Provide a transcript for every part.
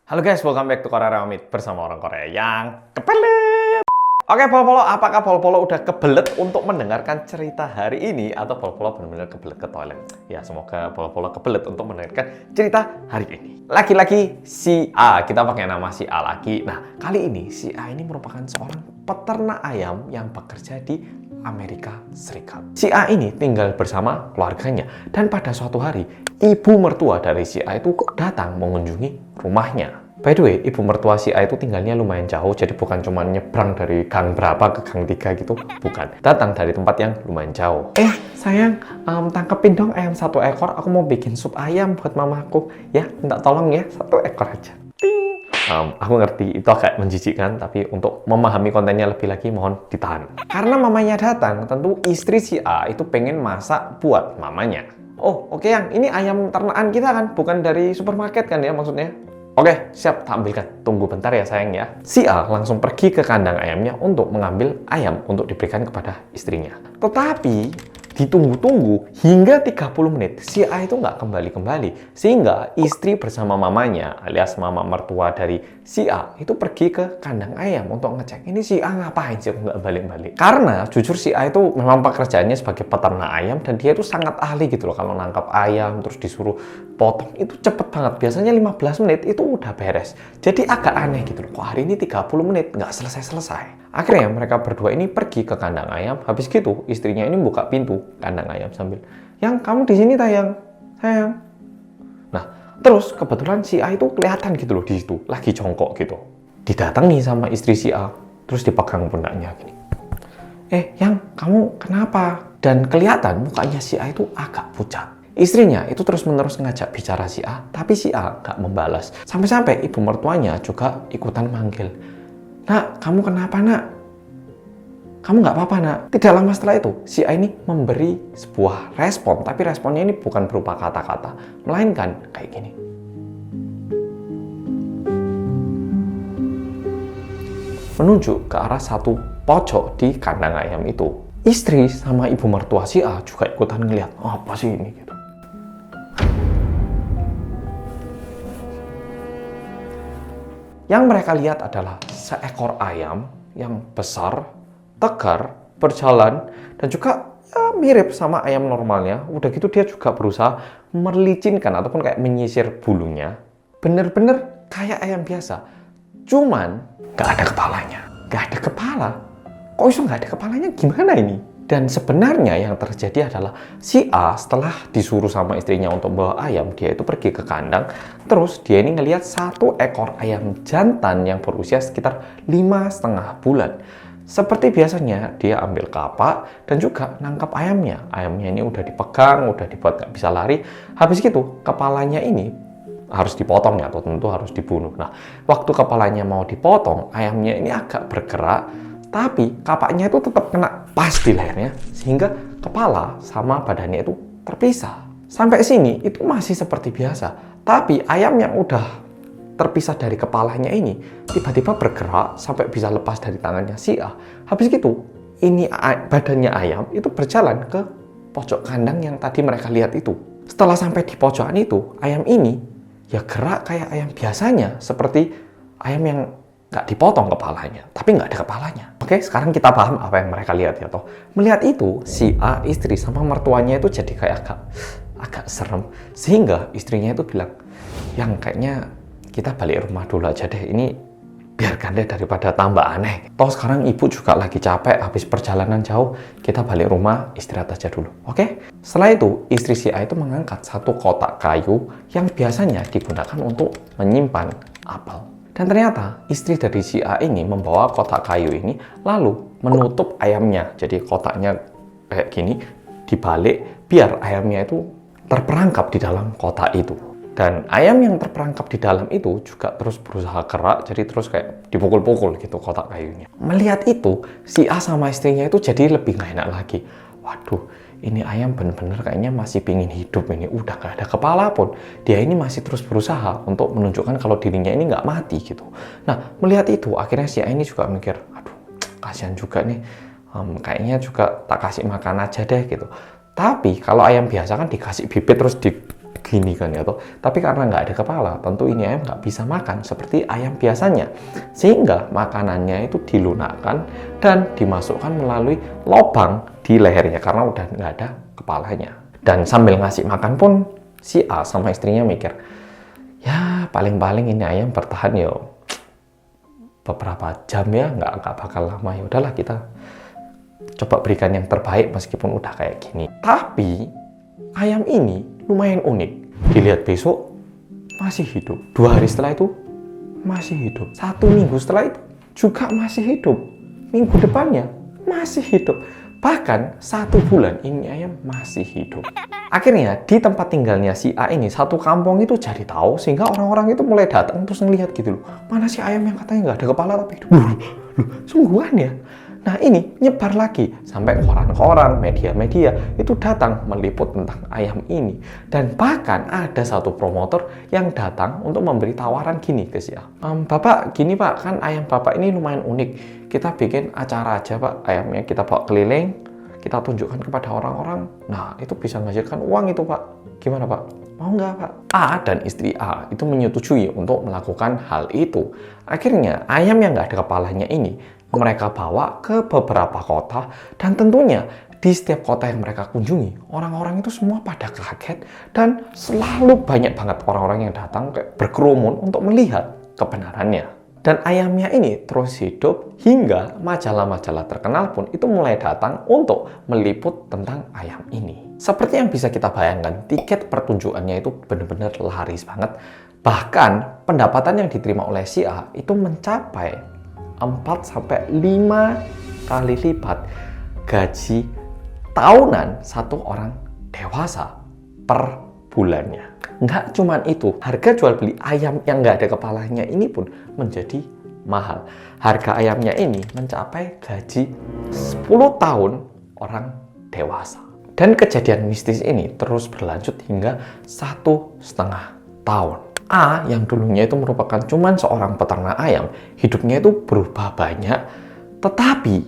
Halo guys, welcome back to Korea Ramit bersama orang Korea yang kebelet. Oke, Polo-Polo, apakah Polo-Polo udah kebelet untuk mendengarkan cerita hari ini atau Polo-Polo benar-benar kebelet ke toilet? Ya, semoga Polo-Polo kebelet untuk mendengarkan cerita hari ini. Laki-laki si A, kita pakai nama si A lagi. Nah, kali ini si A ini merupakan seorang peternak ayam yang bekerja di Amerika Serikat. Si A ini tinggal bersama keluarganya dan pada suatu hari ibu mertua dari si A itu datang mengunjungi rumahnya. By the way, ibu mertua si A itu tinggalnya lumayan jauh, jadi bukan cuma nyebrang dari gang berapa ke gang 3 gitu, bukan. Datang dari tempat yang lumayan jauh. Sayang, tangkepin dong ayam 1 ekor, aku mau bikin sup ayam buat mamaku. Ya, minta tolong ya, 1 ekor aja. Aku ngerti itu agak menjijikkan, tapi untuk memahami kontennya lebih lagi mohon ditahan. Karena mamanya datang, tentu istri si A itu pengen masak buat mamanya. Oh, oke yang ini ayam ternakan kita kan, bukan dari supermarket kan ya maksudnya? Oke, siap, tak ambilkan. Tunggu bentar ya sayang ya. Si A langsung pergi ke kandang ayamnya untuk mengambil ayam untuk diberikan kepada istrinya. Tetapi ditunggu-tunggu hingga 30 menit, si A itu nggak kembali-kembali. Sehingga istri bersama mamanya, alias mama mertua dari si A, itu pergi ke kandang ayam untuk ngecek. Ini si A ngapain sih nggak balik-balik? Karena jujur si A itu memang pekerjaannya sebagai peternak ayam dan dia itu sangat ahli gitu loh. Kalau nangkap ayam terus disuruh potong, itu cepet banget. Biasanya 15 menit itu udah beres. Jadi agak aneh gitu loh. Kok hari ini 30 menit nggak selesai-selesai? Akhirnya mereka berdua ini pergi ke kandang ayam. Habis gitu istrinya ini buka pintu kandang ayam sambil, "Yang kamu di sini sayang." Nah, terus kebetulan si A itu kelihatan gitu loh di situ, lagi jongkok gitu. Didatangi sama istri si A, terus dipegang pundaknya gini. Yang kamu kenapa?" Dan kelihatan mukanya si A itu agak pucat. Istrinya itu terus-menerus ngajak bicara si A, tapi si A gak membalas. Sampai-sampai ibu mertuanya juga ikutan manggil. "Nak, kamu kenapa nak? Kamu nggak apa-apa nak?" Tidak lama setelah itu, si A ini memberi sebuah respon, tapi responnya ini bukan berupa kata-kata, melainkan kayak gini. Menunjuk ke arah satu pojok di kandang ayam itu. Istri sama ibu mertua si A juga ikutan ngeliat, apa sih ini gitu. Yang mereka lihat adalah seekor ayam yang besar, tegar, berjalan, dan juga ya, mirip sama ayam normalnya. Udah gitu dia juga berusaha melicinkan ataupun kayak menyisir bulunya. Bener-bener kayak ayam biasa. Cuman gak ada kepalanya. Gak ada kepala. Kok bisa gak ada kepalanya? Gimana ini? Dan sebenarnya yang terjadi adalah si A setelah disuruh sama istrinya untuk bawa ayam, dia itu pergi ke kandang. Terus dia ini ngelihat 1 ekor ayam jantan yang berusia sekitar 5,5 bulan. Seperti biasanya, dia ambil kapak dan juga nangkap ayamnya. Ayamnya ini udah dipegang, udah dibuat nggak bisa lari. Habis gitu, kepalanya ini harus dipotong ya, atau tentu harus dibunuh. Nah, waktu kepalanya mau dipotong, ayamnya ini agak bergerak, tapi kapaknya itu tetap kena pas di lehernya, sehingga kepala sama badannya itu terpisah. Sampai sini, itu masih seperti biasa. Tapi ayam yang udah terpisah dari kepalanya ini tiba-tiba bergerak sampai bisa lepas dari tangannya si A. Habis gitu, ini badannya ayam itu berjalan ke pojok kandang yang tadi mereka lihat itu. Setelah sampai di pojokan itu, ayam ini ya gerak kayak ayam biasanya, seperti ayam yang nggak dipotong kepalanya, tapi nggak ada kepalanya. Oke, sekarang kita paham apa yang mereka lihat ya toh. Melihat itu, si A istri sama mertuanya itu jadi kayak agak serem, sehingga istrinya itu bilang, "Yang kayaknya kita balik rumah dulu aja deh, ini biarkan deh daripada tambah aneh. Toh sekarang ibu juga lagi capek habis perjalanan jauh, kita balik rumah istirahat aja dulu, oke?" Setelah itu, istri si A itu mengangkat 1 kotak kayu yang biasanya digunakan untuk menyimpan apel. Dan ternyata istri dari si A ini membawa kotak kayu ini lalu menutup ayamnya. Jadi kotaknya kayak gini dibalik biar ayamnya itu terperangkap di dalam kotak itu. Dan ayam yang terperangkap di dalam itu juga terus berusaha gerak, jadi terus kayak dipukul-pukul gitu kotak kayunya. Melihat itu, si A sama istrinya itu jadi lebih nggak enak lagi. Waduh, ini ayam bener-bener kayaknya masih pingin hidup ini. Udah gak ada kepala pun, dia ini masih terus berusaha untuk menunjukkan kalau dirinya ini nggak mati gitu. Nah, melihat itu, akhirnya si A ini juga mikir, aduh, kasihan juga nih. Kayaknya juga tak kasih makan aja deh gitu. Tapi kalau ayam biasa kan dikasih bibit terus gini kan ya toh. Tapi karena nggak ada kepala, tentu ini ayam nggak bisa makan seperti ayam biasanya. Sehingga makanannya itu dilunakkan dan dimasukkan melalui lubang di lehernya karena udah nggak ada kepalanya. Dan sambil ngasih makan pun si A sama istrinya mikir, ya paling-paling ini ayam bertahan yo beberapa jam ya, nggak bakal lama, ya udahlah kita coba berikan yang terbaik meskipun udah kayak gini. Tapi ayam ini lumayan unik. Dilihat besok masih hidup. 2 hari setelah itu masih hidup. 1 minggu setelah itu juga masih hidup. Minggu depannya masih hidup. Bahkan 1 bulan ini ayam masih hidup. Akhirnya di tempat tinggalnya si A ini satu kampung itu jadi tahu, sehingga orang-orang itu mulai datang terus ngelihat gitu loh. Mana sih ayam yang katanya nggak ada kepala tapi hidup? Loh, sungguhan ya. Nah ini nyebar lagi sampai koran-koran, media-media itu datang meliput tentang ayam ini. Dan bahkan ada satu promotor yang datang untuk memberi tawaran gini ke si A. Bapak, gini Pak, kan ayam Bapak ini lumayan unik. Kita bikin acara aja Pak, ayamnya kita bawa keliling, kita tunjukkan kepada orang-orang. Nah itu bisa menghasilkan uang itu Pak. Gimana Pak? Mau nggak Pak? A dan istri A itu menyetujui untuk melakukan hal itu. Akhirnya ayam yang nggak ada kepalanya ini mereka bawa ke beberapa kota, dan tentunya di setiap kota yang mereka kunjungi, orang-orang itu semua pada kaget dan selalu banyak banget orang-orang yang datang kayak berkerumun untuk melihat kebenarannya. Dan ayamnya ini terus hidup hingga majalah-majalah terkenal pun itu mulai datang untuk meliput tentang ayam ini. Seperti yang bisa kita bayangkan, tiket pertunjukannya itu benar-benar laris banget. Bahkan pendapatan yang diterima oleh si A itu mencapai 4-5 kali lipat gaji tahunan satu orang dewasa per bulannya. Nggak cuman itu, harga jual beli ayam yang nggak ada kepalanya ini pun menjadi mahal. Harga ayamnya ini mencapai gaji 10 tahun orang dewasa. Dan kejadian mistis ini terus berlanjut hingga 1,5 tahun. A yang dulunya itu merupakan cuman seorang peternak ayam, hidupnya itu berubah banyak, tetapi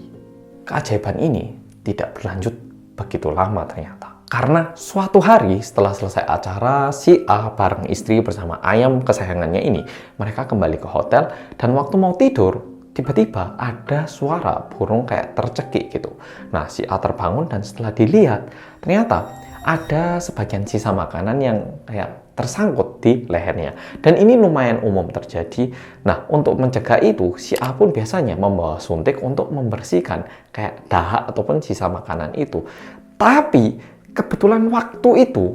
keajaiban ini tidak berlanjut begitu lama ternyata. Karena suatu hari setelah selesai acara, si A bareng istri bersama ayam kesayangannya ini, mereka kembali ke hotel, dan waktu mau tidur, tiba-tiba ada suara burung kayak tercekik gitu. Nah, si A terbangun dan setelah dilihat, ternyata ada sebagian sisa makanan yang kayak tersangkut di lehernya. Dan ini lumayan umum terjadi. Nah, untuk mencegah itu, si A pun biasanya membawa suntik untuk membersihkan kayak dahak ataupun sisa makanan itu. Tapi, kebetulan waktu itu,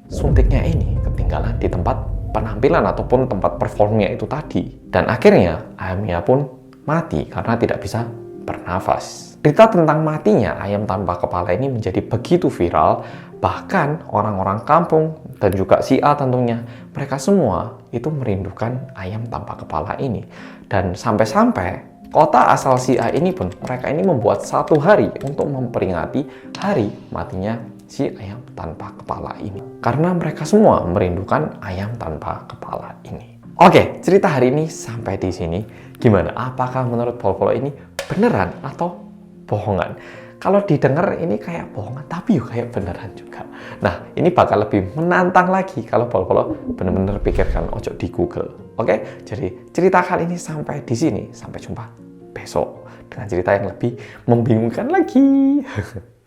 suntiknya ini ketinggalan di tempat penampilan ataupun tempat performnya itu tadi. Dan akhirnya, ayamnya pun mati karena tidak bisa bernafas. Cerita tentang matinya ayam tanpa kepala ini menjadi begitu viral, bahkan orang-orang kampung dan juga si A tentunya, mereka semua itu merindukan ayam tanpa kepala ini. Dan sampai-sampai kota asal si A ini pun, mereka ini membuat 1 hari untuk memperingati hari matinya si ayam tanpa kepala ini. Karena mereka semua merindukan ayam tanpa kepala ini. Oke, cerita hari ini sampai di sini. Gimana? Apakah menurut Pol-Polo ini beneran atau bohongan? Kalau didengar ini kayak bohongan, tapi yuk kayak beneran juga. Nah, ini bakal lebih menantang lagi kalau Pol-Polo bener-bener pikirkan ojo di Google. Oke, jadi cerita kali ini sampai di sini. Sampai jumpa besok dengan cerita yang lebih membingungkan lagi.